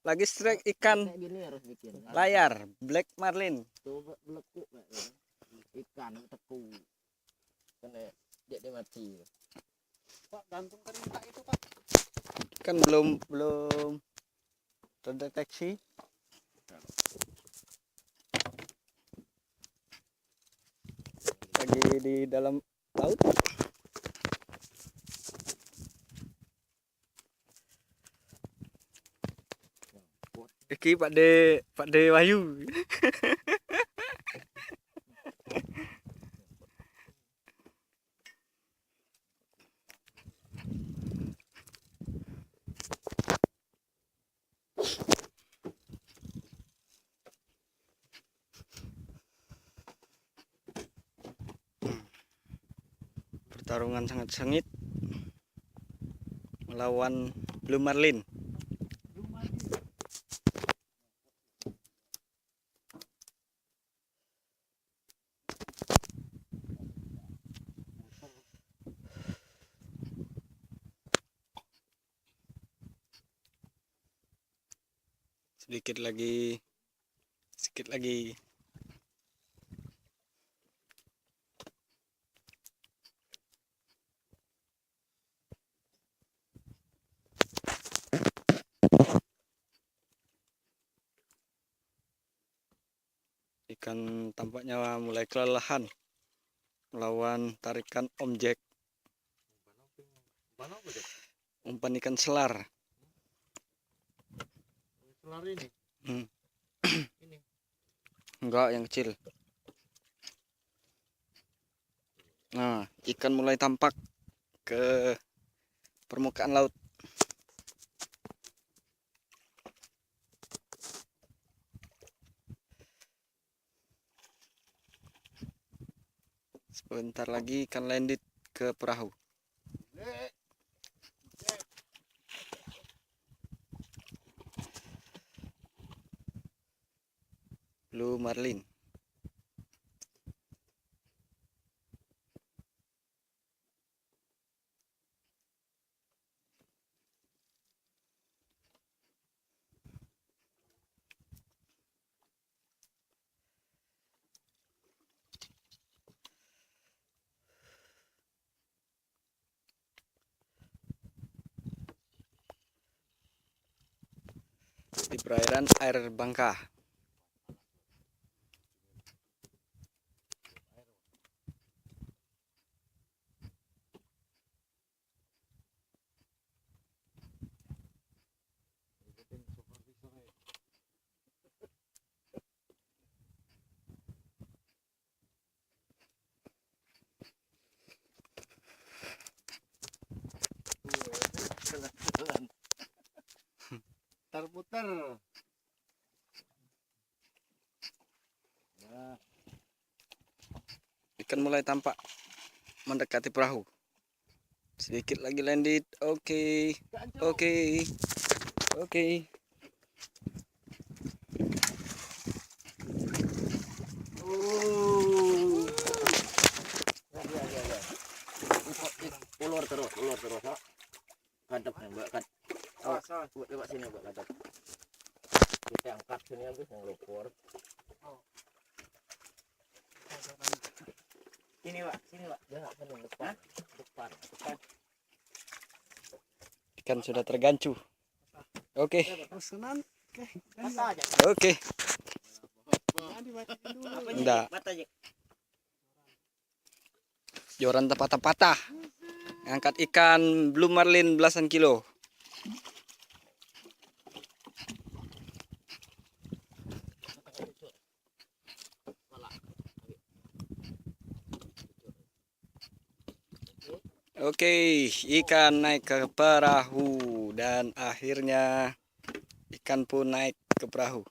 Lagi strike ikan Kayak gini harus bikin. layar black marlin. Coba belekuk ikan teku. Kena dia mati. Pak, gantung tadi tak itu Pak. Kan belum terdeteksi. Lagi di dalam laut. Iki Pak De Wahyu. Pertarungan sangat sengit melawan blue marlin. Sedikit lagi. Ikan tampaknya mulai kelelahan melawan tarikan Om Jack. Umpan ikan selar. Selar ini. Ini. Enggak, yang kecil. Nah, ikan mulai tampak ke permukaan laut. Sebentar lagi ikan landed ke perahu. Blue marlin. Di perairan air Bangka. Putar-putar. Ikan mulai tampak mendekati perahu. Sedikit lagi landed. Oke. Ulur terus. Kadep nih, Mbak. Coba sini, Mbak, kadep. Kita angkat sini habis yang lumpur. Sini, Pak. Jangan sini depan. Depan. Ikan sudah tergancu. Oke. Pesanan. Oke. Enggak. Joran patah-patah. Angkat ikan blue marlin belasan kilo. Oke, ikan naik ke perahu dan akhirnya ikan pun naik ke perahu.